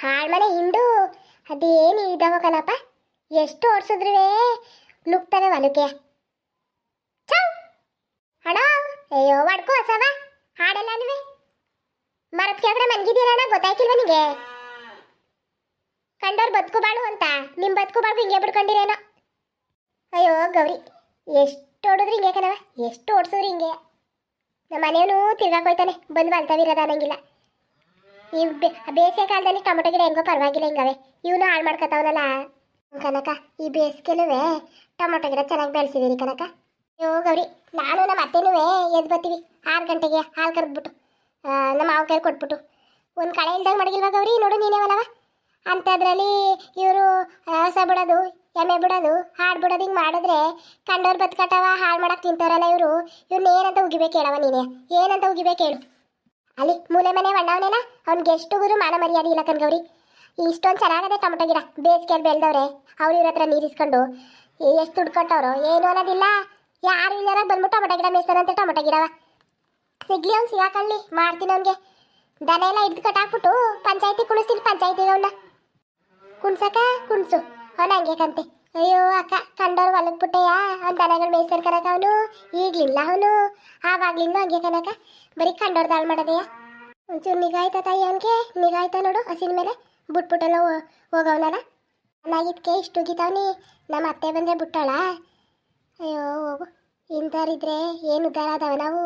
ಹಾಳ್ಮನೆ ಹಿಂಡು ಅದೇನು ಇದಾವ ಕಣಪ್ಪ. ಎಷ್ಟು ಓಡಿಸಿದ್ರೂ ನುಗ್ತವೆ ಹೊಲಕ್ಕೆ. ಚೌ ಅಣ್ಣ, ಅಯ್ಯೋ ಹೊಡ್ಕೋ ಹೊಸವ ಹಾಡೆಲ್ಲ ನೀವೇ ಮರದ ಕೆಳಗಡೆ ಮನ್ಗಿದ್ದೀರಣ್ಣ, ಗೊತ್ತಾಯ್ತಿಲ್ವ ನಿಂಗೆ? ಕಂಡೋರ್ ಬದುಕು ಬಾಳು ಅಂತ ನಿಮ್ಮ ಬದುಕು ಬಾಳು ಹಿಂಗೆ ಬಿಡ್ಕೊಂಡಿರೇನೋ. ಅಯ್ಯೋ ಗೌರಿ, ಎಷ್ಟು ಹೊಡಿದ್ರಿ ಹಿಂಗೆ ಕಣವ, ಎಷ್ಟು ಓಡಿಸಿದ್ರಿ ಹಿಂಗೆ. ನಮ್ಮ ಮನೆಯವನು ತಿರ್ಗಾಕೋಯ್ತಾನೆ, ಬಂದು ಬಲ್ತಾವಿರೋದ ಅನ್ನಂಗಿಲ್ಲ. ಈ ಬೇಸಿಗೆ ಕಾಲದಲ್ಲಿ ಟೊಮೊಟೊ ಗಿಡ ಹೆಂಗೋ ಪರವಾಗಿಲ್ಲ ಹಿಂಗವೆ, ಇವನು ಹಾಳು ಮಾಡ್ಕೊತಾವನಲ್ಲ ಕನಕ. ಈ ಬೇಸಿಗೆಲೂ ಟೊಮೊಟೊ ಗಿಡ ಚೆನ್ನಾಗಿ ಬೆಳೆಸಿದ್ದೀರಿ ಕನಕ. ಅಯ್ಯೋ ಗೌರಿ, ನಾನು ನಮ್ಮ ಅತ್ತೆನೂ ಎದ್ದು ಬರ್ತೀವಿ 6 ಗಂಟೆಗೆ ಹಾಲು ಕರೆದ್ಬಿಟ್ಟು ನಮ್ಮ ಮಾವ ಕೈಲಿ ಕೊಟ್ಬಿಟ್ಟು. ಒಂದು ಕಳೆ ಇಲ್ದಂಗೆ ಮಡಗಿಲ್ವ ಗೌರಿ, ನೋಡು ನೀನೇ ಒಲವ. ಅಂಥದ್ರಲ್ಲಿ ಇವರು ಹಸ ಬಿಡೋದು, ಎಮ್ಮೆ ಬಿಡೋದು, ಹಾಡು ಬಿಡೋದು ಹಿಂಗೆ ಮಾಡಿದ್ರೆ ಕಂಡೋರು ಬದುಕಟ್ಟವ ಹಾಳು ಮಾಡಕ್ಕೆ ತಿಂತಾರಲ್ಲ ಇವರು. ಇವ್ರನ್ನ ಏನಂತ ಉಗಿಬೇಕು ಹೇಳವ ನೀನೇ, ಏನಂತ ಉಗಿಬೇಕು ಹೇಳು? ಅಲ್ಲಿ ಮೂಲೆ ಮನೆ ಒಣ್ಣವನೇನ, ಅವ್ನಿಗೆ ಎಷ್ಟು ಗುರು ಮಾನ ಮರ್ಯಾದೆ ಇಲ್ಲ ಕಣ್ಗೌರಿ. ಇಷ್ಟೊಂದು ಚೆನ್ನಾಗದೆ ಟೊಮೊಟೊ ಗಿಡ, ಬೇಸಿಗೆಯಲ್ಲಿ ಬೆಳೆದವ್ರೆ ಅವ್ರು ಇವ್ರ ಹತ್ರ ನೀರಿಸ್ಕೊಂಡು ಎಷ್ಟು ದುಡ್ಡು ಕೊಟ್ಟವ್ರು ಏನು ಅನ್ನೋದಿಲ್ಲ. ಯಾರು ಇಲ್ಲಾರ ಬಂದ್ಬಿಟ್ಟು ಟೊಮೊಟೊ ಗಿಡ ಮೇಯ್ತಾರಂತೆ. ಟೊಮೊಟೊ ಗಿಡವ ಸಿಗ್ಲಿ, ಅವ್ನು ಸಿಗಾಕಳ್ಳಿ ಮಾಡ್ತೀನಿ ಅವ್ನಿಗೆ. ದನ ಎಲ್ಲ ಹಿಡ್ದು ಕಟ್ಟಾಕ್ಬಿಟ್ಟು ಪಂಚಾಯತಿ ಕುಣಿಸ್ತೀನಿ, ಪಂಚಾಯತಿಗೆ ಅವನ್ನ ಕುಣ್ಸಕ ಕುಣ್ಸು ಅವನ ಹಂಗೆ ಕಂತೆ. ಅಯ್ಯೋ ಅಕ್ಕ, ಕಂಡವ್ರು ಹೊಲಕ್ಕೆ ಬಿಟ್ಟೆಯ ಅವ್ನು ದನಗಳು ಮೇಯ್ಸರ್ ಕನಕ. ಅವನು ಈಗ್ಲಿಲ್ಲ, ಅವನು ಆವಾಗ್ಲಿಂದ ಹಂಗೆ ಕನಕ, ಬರೀ ಕಂಡವ್ರು ದಾಳು ಮಾಡೋದೆಯಾ. ಒಂಚೂರು ನಿಗಾಯ್ತಾ ತಾಯಿ, ಅವನಿಗೆ ನಿಗಾಯ್ತಾ ನೋಡು ಹಸಿನ ಮೇಲೆ ಬಿಟ್ಬಿಟ್ಟೆಲ್ಲ ಹೋಗವನಲ್ಲ. ಚೆನ್ನಾಗಿದ್ಕೆ ಇಷ್ಟು ಉಗಿತಾವನಿ. ನಮ್ಮ ಅತ್ತೆ ಬಂದರೆ ಬಿಟ್ಟಾಳ. ಅಯ್ಯೋ ಹೋಗು, ಇಂಥವ್ರಿದ್ರೆ ಏನು ಉದ್ಧಾರ ಅದಾವ ನಾವು.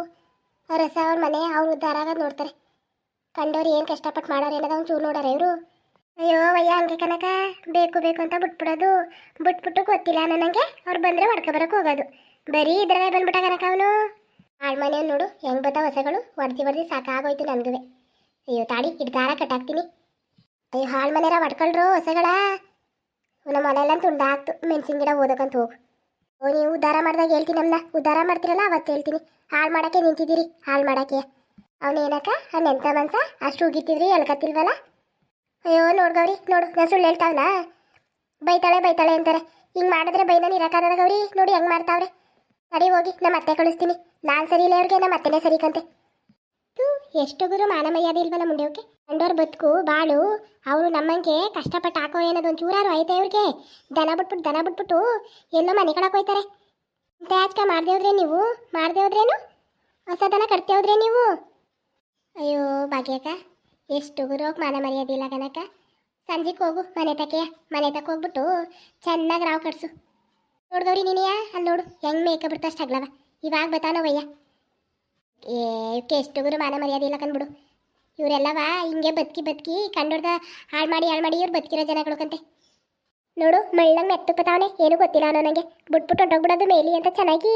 ರಸ ಅವ್ರ ಮನೆ ಅವ್ರು ಉದ್ಧಾರ ಆಗೋದು ನೋಡ್ತಾರೆ. ಕಂಡವ್ರು ಏನು ಕಷ್ಟಪಟ್ಟು ಮಾಡೋರು ಏನದ ಅವ್ನು ಚೂರು ನೋಡೋರು ಇವರು. ಅಯ್ಯೋ ವಯ್ಯ ಹಂಗೆ ಕನಕ, ಬೇಕು ಬೇಕು ಅಂತ ಬಿಟ್ಬಿಡೋದು, ಬಿಟ್ಬಿಟ್ಟು ಗೊತ್ತಿಲ್ಲ ನನಗೆ ಅವ್ರು ಬಂದರೆ ಹೊಡ್ಕೊಬರಕ್ಕೆ ಹೋಗೋದು. ಬರೀ ಇದ್ರೇ ಬಂದ್ಬಿಟ್ಟ ಕನಕ ಅವನು. ಆಳ್ಮನೆಯವ್ನು ನೋಡು ಹೆಂಗೆ ಬರ್ತಾವ ಹೊಸಗಳು, ಹೊಡ್ದು ಸಾಕಾಗೋಯ್ತು ನನಗೂ. ಅಯ್ಯೋ ತಾಡಿ ದಾರ ಕಟ್ಟಾಕ್ತೀನಿ. ಅಯ್ಯೋ ಹಾಳು ಮನೆಯರ ಹೊಡ್ಕೊಳ್ರು ಹೊಸಗಳ. ನಮ್ಮ ಮನೆಯೆಲ್ಲ ತುಂಡಾಕ್ತು, ಮೆಣಸಿನ ಗಿಡ ಓದಕ್ಕಂತ ಹೋಗು. ಓ ನೀವು ಉದ್ಧಾರ ಮಾಡಿದಾಗ ಹೇಳ್ತೀನಿ, ನಮ್ಮನ್ನ ಉದ್ಧಾರ ಮಾಡ್ತೀರಲ್ಲ ಅವತ್ತು ಹೇಳ್ತೀನಿ. ಹಾಳು ಮಾಡೋಕ್ಕೆ ನಿಂತಿದ್ದೀರಿ, ಹಾಳು ಮಾಡೋಕ್ಕೆ. ಅವನೇನಕ್ಕ ಎಂಥ ಮನ್ಸ ಅಷ್ಟು ಉಗಿತಿದ್ರಿ ಎಳ್ಕತ್ತಿಲ್ವಲ್ಲ. ಅಯ್ಯೋ ನೋಡ್ಗವ್ರಿ, ನೋಡು ನಾನು ಸುಳ್ಳು ಹೇಳ್ತಾವಲ್ಲ. ಬೈತಾಳೆ ಅಂತಾರೆ. ಹಿಂಗೆ ಮಾಡಿದ್ರೆ ಬೈನ ಇರೋಕ್ಕಾಗದ ಗೌರಿ. ನೋಡಿ ಹೆಂಗೆ ಮಾಡ್ತಾವ್ರೆ. ಸರಿ ಹೋಗಿ ನಮ್ಮ ಅತ್ತೆ ಕಳಿಸ್ತೀನಿ. ನಾನು ಸರಿ ಇಲ್ಲ ಅವ್ರಿಗೆ, ನಮ್ಮ ಅತ್ತೆನೇ ಸರಿ ಕಂತೆ. ಎಷ್ಟು ಗುರು ಮಾನ ಮರ್ಯಾದೆ ಇಲ್ವಲ್ಲ ಮುಂಡೆವ್ಕೆ. ಕಂಡೋರ್ ಬದುಕು ಬಾಳು ಅವರು ನಮ್ಮಂಗೆ ಕಷ್ಟಪಟ್ಟು ಹಾಕೋ ಏನದೊಂದು ಚೂರಾರು ಐತೆ ಇವ್ರಿಗೆ. ದನ ಬಿಟ್ಬಿಟ್ಟು ಎಲ್ಲೋ ಮನೆ ಕಳಕ್ಕೆ ಹೋಯ್ತಾರೆ. ಇಂಥ ಆಚಕ ಮಾಡದೆ ಹೋದ್ರೆ ನೀವು, ಮಾಡದೆ ಹೋದ್ರೇನು ಹೊಸ ದನ ಕಟ್ತೆ ಹೋದ್ರೆ ನೀವು. ಅಯ್ಯೋ ಭಾಗ್ಯಕ್ಕ, ಎಷ್ಟು ಗುರು ಮಾನ ಮರ್ಯಾದೆ ಇಲ್ಲ ಕನಕ. ಸಂಜೆಗೆ ಹೋಗು ಮನೆ ತಕ್ಕ ಹೋಗ್ಬಿಟ್ಟು ಚೆನ್ನಾಗಿ ರಾವ್ ಕಟ್ಸು. ನೋಡ್ಗವ್ರಿ ನೀನೆಯಾ, ಅಲ್ಲಿ ನೋಡು ಹೆಂಗೆ ಮೇಕ ಬಿಡ್ತಾ ಅಷ್ಟು ಅಗ್ಲವ. ಇವಾಗ ಬತ್ತಾನವಯ್ಯ. ಇವಕ್ಕೆ ಎಷ್ಟು ಗುರು ಮಾನ ಮರ್ಯಾದೆ ಇಲ್ಲ ಕಂದ್ಬಿಡು. ಇವರೆಲ್ಲವ ಹಿಂಗೆ ಬದುಕಿ ಕಂಡೋರ್ದ ಹಾಳು ಮಾಡಿ ಇವ್ರು ಬದುಕಿರೋ ಜನಗಳ್ಕಂತೆ. ನೋಡು ಮಳ್ಳಂಗೆ ಮೆತ್ತಪ್ಪತಾವನೆ, ಏನೂ ಗೊತ್ತಿಲ್ಲ ಅನ್ನೋ ನನಗೆ. ಬಿಟ್ಬಿಟ್ಟು ಹೊಂಟೋಗ್ಬಿಡೋದು ಮೇಲಿ ಅಂತ ಚೆನ್ನಾಗಿ.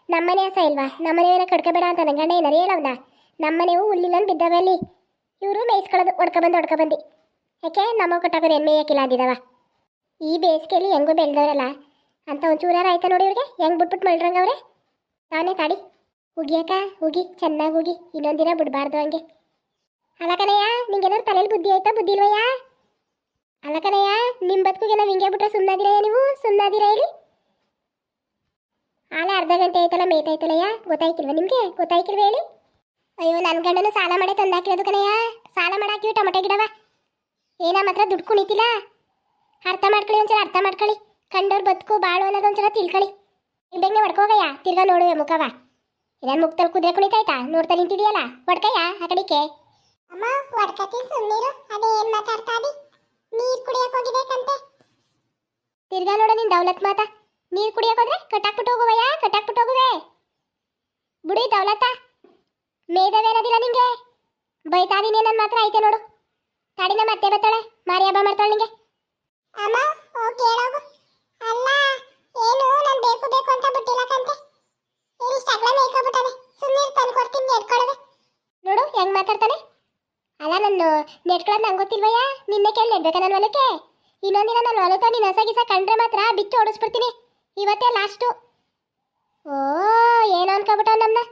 ನಮ್ಮನೆ ಹಸ ಇಲ್ವಾ, ನಮ್ಮನೆಯನ್ನ ಕಡ್ಕೋಬೇಡ ಅಂತ ನಂಗಣ್ಣ ಏನಾರು ಹೇಳವ್ನ. ನಮ್ಮನೆವು ಹುಲ್ಲಿಲ್ಲ ಬಿದ್ದಾವೆ ಅಲ್ಲಿ, ಇವರು ಮೇಯಿಸ್ಕೊಳ್ಳೋದು ಹೊಡ್ಕೊಬಂದು. ಯಾಕೆ ನಮ್ಮ ಕೊಟ್ಟಾಗೋರು ಏನು ಮೇಯಕ್ಕಿಲ್ಲ ಅಂದಿದ್ದಾವ. ಈ ಬೇಸಿಗೆಯಲ್ಲಿ ಹೆಂಗೋ ಬೆಳೆದವ್ರಲ್ಲ ಅಂತ ಒಂಚೂರಾರ ಆಯ್ತಾ ನೋಡಿ ಇವ್ರಿಗೆ. ಹೆಂಗೆ ಬಿಟ್ಬಿಟ್ಟು ಮಳ್ರಂಗವ್ರೆ. ತಾನೇ ತಾಡಿ ಉಗಿಯಕ್ಕ, ಉಗಿ ಚೆನ್ನಾಗಿ ಉಗಿ, ಇನ್ನೊಂದಿನ ಬಿಡಬಾರ್ದು ಹಂಗೆ. ಅಲಕನಯ್ಯ, ನಿಂಗೇನಾದ್ರು ತಲೆಯಲ್ಲಿ ಬುದ್ಧಿ ಆಯ್ತಾ, ಬುದ್ಧಿ ಇಲ್ವಯ್ಯ? ಅಲಕನಯ್ಯ, ನಿಮ್ಮ ಬದುಕಿಗೆ ನಾವು ಹಿಂಗೆ ಬಿಟ್ರೆ ಸುಮ್ಮನಾದಿರಯ್ಯ ನೀವು, ಸುಮ್ಮನಾದಿರ ಹೇಳಿ. ಆಲ ಅರ್ಧ ಗಂಟೆ ಆಯ್ತಲ್ಲ ಮೇಯ್ತಾಯ್ತಲ್ಲಯ್ಯ, ಗೊತ್ತಾಯ್ತಿಲ್ವ ನಿಮಗೆ? ಗೊತ್ತಾಯ್ತಿಲ್ವ ಹೇಳಿ? ಅಯ್ಯೋ ನನ್ನ ಗಂಡನು ಸಾಲ ಮಾಡಿ ತಂದಾಕಿರೋದು ಕಣಯ್ಯ. ಸಾಲ ಮಾಡಾಕಿವಿ ಟೊಮೊಟೊ ಗಿಡವ. ಏನ ಮಾತ್ರ ದುಡ್ಡು ಕುಣಿತಿಲ್ಲ. ಅರ್ಥ ಮಾಡ್ಕೊಳ್ಳಿ, ಒಂದ್ಸಲ ಅರ್ಥ ಮಾಡ್ಕೊಳ್ಳಿ. ಕಂಡೋರ್ ಬದುಕು ಬಾಳು ಅನ್ನೋದೊಂದ್ಸಲ ತಿಳ್ಕೊಳ್ಳಿ. ಬೆಂಗೆ ಹೊಡ್ಕೋಗಯ್ಯ, ತಿರ್ಗಾ ನೋಡುವೆ ಮುಖವ. ಇದನ್ನು ಮುಕ್ತಲ್ಲಿ ಕುದುರೆ ಕುಣಿತಾಯ್ತಾ ನೋಡ್ತಾ ನಿಂತಿದೆಯಲ್ಲ, ಹೊಡ್ಕಯ್ಯ ಆ ಕಡಿಕೆ. ಅಮ್ಮ ಹೊಡ್ಕತ್ತೀನಿ ಸುಮ್ಮನಿರು, ಅದೇ ಏನು ಮಾತಾಡ್ತಾ ಇದ್ದಿ? ನೀರು ಕುಡಿಯಕ್ಕೆ ಹೋಗಿಬೇಕಂತೆ. ತಿರ್ಗಾ ನೋಡು ನಿನ್ ದೌಲತ್ ಮಾತಾ. ನೀರು ಕುಡಿಯಕ್ಕೆ ಹೋದ್ರೆ ಕಟ್ಟಾಕ್ಬಿಟ್ಟು ಹೋಗುವಯ್ಯ, ಕಟ್ಟಾಕ್ಬಿಟ್ಟು ಹೋಗುವೆ. ಬುಡಿ ದೌಲತ್ತ, ಮೇದವೇನದಿಲ್ಲ ನಿಂಗೆ. ಬೈತಾ ಇದೀನಿ ನನ್ನ ಮಾತ್ರ ಐತೆ ನೋಡು. ತಾಡಿನ ಮತ್ತೆ ಬರ್ತಾಳೆ, ಮಾರಿ ಹಬ್ಬ ಮಾಡ್ತಾಳೆ ನಿಂಗೆ. ಅಮ್ಮ ಹೋಗಿ ಹೇಳೋಗು. ಅಲ್ಲ ಏನು ನಾನು ಬೇಕು ಅಂತ ಬಿಟ್ಟಿಲ್ಲ ಕಂತೆ. ಇಷ್ಟ ಅಗ್ಲ ಮೇಯ್ಕೊಬಿಟ್ಟಾನೆ, ಸುಮ್ಮನೆ ತಂದು ಕೊಡ್ತೀನಿ ನೆಡ್ಕೊಳ್ಳವೆ. ನೋಡು ಹೆಂಗೆ ಮಾತಾಡ್ತಾನೆ. ಅಲ್ಲ ನನ್ನ ನೆಡ್ಕೊಳ್ಳೋದು ನಂಗೆ ಗೊತ್ತಿಲ್ವಯ್ಯ, ನಿನ್ನೆ ಕೇಳಿ ನೆಡ್ಬೇಕಾ ನನ್ನ ಹೊಲಕ್ಕೆ? ಇನ್ನೊಂದಿನ ನಾನು ಹೊಲతో ನೀನು ಹೊಸ ಕಂಡ್ರೆ ಮಾತ್ರ ಬಿಚ್ಚು ಓಡಿಸ್ಬಿಡ್ತೀನಿ. ಇವತ್ತೇ ಲಾಸ್ಟು. ಓ ಏನೋ ಅನ್ಕೊಬಿಟ್ಟ ನಮ್ಮನ್ನ.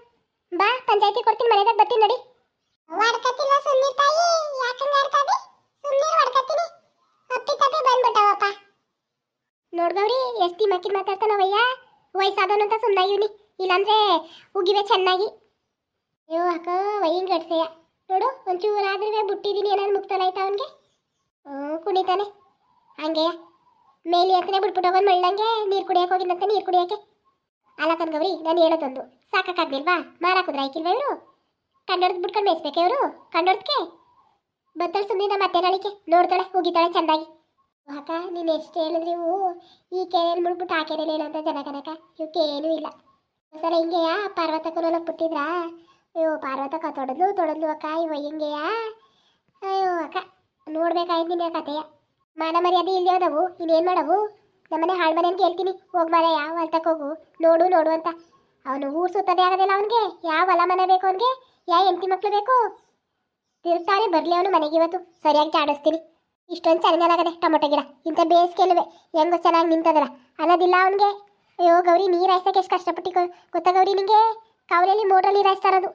ಬಾ ಪಂಚಾಯತಿ ಕೊಡ್ತೀನಿ, ಮನೆದಾಗ ಬರ್ತೀನಿ ನಡಿ. ಹೊಡ್ಕತ್ತಿಲ್ಲ ಸುಮ್ಮನೆ ತಾಯಿ, ಯಾಕಂಗೆ ಆಡ್ತಾದಿ? ಸುಮ್ಮನೆ ಹೊಡ್ಕತ್ತೀನಿ. ಅಪ್ಪಿ ತಪ್ಪಿ ಬಂದ್ಬಿಟ್ಟವಪ್ಪ. ನೋಡ್ಗವ್ರಿ ಎಷ್ಟು ಮಕ್ಕಿನ ಮಾತಾಡ್ತಾನವಯ್ಯ. ವಯಸ್ಸಾದವನು ಅಂತ ಸುಮ್ಮನಾಗಿವ್ನಿ, ಇಲ್ಲಾಂದ್ರೆ ಉಗಿವೆ ಚೆನ್ನಾಗಿ. ಅಯ್ಯೋ ಅಕ್ಕ ವಯ್ಯಂಗೆ ಗಡ್ಸೆಯ ನೋಡು, ಒಂಚೂರಾದ್ರೂ ಬಿಟ್ಟಿದ್ದೀನಿ ಏನಾದ್ರು ಮುಕ್ತಲಾಯ್ತಾ ಅವನಿಗೆ. ತಾನೆ ಹಂಗೆ ಮೇಲಿ ಹತ್ತನೇ ಬಿಟ್ಬಿಟ್ಟು ಹೋಗೋದು ಮಳ್ಳಂಗೆ ನೀರು ಕುಡಿಯೋಕೆ ಹೋಗಿದ್ದಂತೆ ನೀರು ಕುಡಿಯೋಕೆ ಅಲ್ಲ ಕನ್ಗವ್ರಿ ನಾನು ಹೇಳೋದೊಂದು ಸಾಕಾಗ್ಲಿಲ್ವಾ ಮಾರಾಕುದ್ರ ಆಯ್ಕಿಲ್ವಾ ಇವರು ಕಂಡೊಡ್ದು ಬಿಟ್ಕೊಂಡು ಮೇಯಿಸ್ಬೇಕು ಇವರು ಕಂಡೊಡ್ದಕ್ಕೆ ಬತ್ತಳು ಸುಮ್ಮನೆ ನಮ್ಮ ಅತ್ತೆ ನಾಳಿಕೆ ನೋಡ್ತಾಳೆ ಹೋಗಿತಾಳೆ ಚೆಂದಾಗಿ ಅಕ್ಕ ನೀನು ಎಷ್ಟು ಹೇಳಿದ್ರಿ ಇವು ಈ ಕೆರೆಯಲ್ಲಿ ಮುಡ್ಬಿಟ್ಟು ಆ ಕೆರೆಯಲ್ಲಿ ಹೇಳೋಂಥ ಜನ ಕನಕ ಇವಕ್ಕೆ ಏನೂ ಇಲ್ಲ ಸಲ ಹಿಂಗೆಯಾ ಪಾರ್ವತಕ್ಕೂ ಬಿಟ್ಟಿದ್ರಾ ಅಯ್ಯೋ ಪಾರ್ವತಕ್ಕ ತೊಡದ್ಲು ಅಕ್ಕ ಇವ ಹಿಂಗೆಯಾ ಅಯ್ಯೋ ಅಕ್ಕ ನೋಡ್ಬೇಕಾಯ್ತು ನಿನ್ನ ಕತೆಯ ಮಾನ ಮರ್ಯಾದೆ ಇಲ್ಲಿ ಹೋದವು ಇನ್ನೇನು ಮಾಡವು ನಮ್ಮನೆ ಹಾಳು ಮನೆ ಅಂತ ಹೇಳ್ತೀನಿ ಹೋಗಿ ಮಾರಯ್ಯ ಹೊಲ್ತಕ್ಕೆ ಹೋಗು ನೋಡು ಅಂತ ಅವನು ಊರು ಸುತ್ತದೇ ಆಗೋದಿಲ್ಲ ಅವನಿಗೆ ಯಾವ ಹೊಲ ಮನೆ ಬೇಕು ಅವನಿಗೆ ಯಾವ ಹೆಂಡತಿ ಮಕ್ಳು ಬೇಕು ತಿರುಗ್ತಾನೆ ಬರಲಿ ಅವನು ಮನೆಗೆ ಇವತ್ತು ಸರಿಯಾಗಿ ಚಾಡಿಸ್ತೀನಿ ಇಷ್ಟೊಂದು ಚೆನ್ನಾಗದೆ ಟೊಮೊಟೊ ಗಿಡ ಇಂಥ ಬೇಸಿಗೆಲ್ವೇ ಹೆಂಗೋ ಚೆನ್ನಾಗಿ ನಿಂತದಲ್ಲ ಅನ್ನೋದಿಲ್ಲ ಅವನಿಗೆ ಅಯ್ಯೋ ಗೌರಿ ನೀರು ಹಾಯ್ಸೋಕೆ ಎಷ್ಟು ಕಷ್ಟಪಟ್ಟು ಗೊತ್ತಾ ಗೌರಿ ನಿಂಗೆ ಕಾವಲಲ್ಲಿ ಮೋಟ್ರಲ್ಲಿ ನೀರು ಹಾಯ್ಸ್ತಾ ಇರೋದು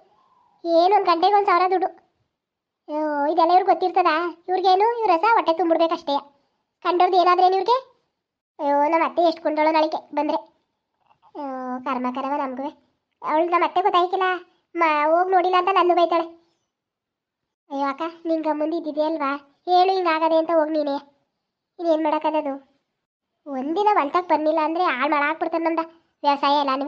ಏನು ಒಂದು ಗಂಟೆಗೆ 1,000 ದುಡ್ಡು ಅಯ್ಯೋ ಇದೆಲ್ಲ ಇವ್ರಿಗೆ ಗೊತ್ತಿರ್ತದ ಇವ್ರಿಗೇನು ಇವ್ರ ರಸ ಹೊಟ್ಟೆ ತುಂಬಿಡ್ಬೇಕಷ್ಟೇ ಕಂಡೋರ್ದು ಏನಾದ್ರೇನು ಇವ್ರಿಗೆ ಅಯ್ಯೋ ನಮ್ಮ ಅತ್ತೆ ಎಷ್ಟು ಕೊಂಡೋಳು ನಾಳಿಕೆ ಬಂದರೆ ಕರ್ಮ ನಮಗೂ ಅವಳು ನಮ್ಮ ಅತ್ತೆ ಗೊತ್ತಾಯ್ಕಿಲ್ಲ ಹೋಗಿ ನೋಡಿಲ್ಲ ಅಂತ ನನ್ನ ಬೈತಾಳೆ ಅಯ್ಯೋ ಅಕ್ಕ ನಿಂಗೆ ಮುಂದೆ ಇದ್ದಿದೆ ಅಲ್ವಾ ಹೇಳು ಹಿಂಗಾಗದೆ ಅಂತ ಹೋಗಿ ನೀನೇ ಇನ್ನೇನು ಮಾಡೋಕ್ಕದದು ಒಂದಿನ ಹೊಲ್ತಕ್ಕೆ ಬರಲಿಲ್ಲ ಅಂದರೆ ಹಾಳು ಮಾಡಾಕ್ಬಿಡ್ತಾನೆ ನಮ್ದು ವ್ಯವಸಾಯ ಎಲ್ಲಾನು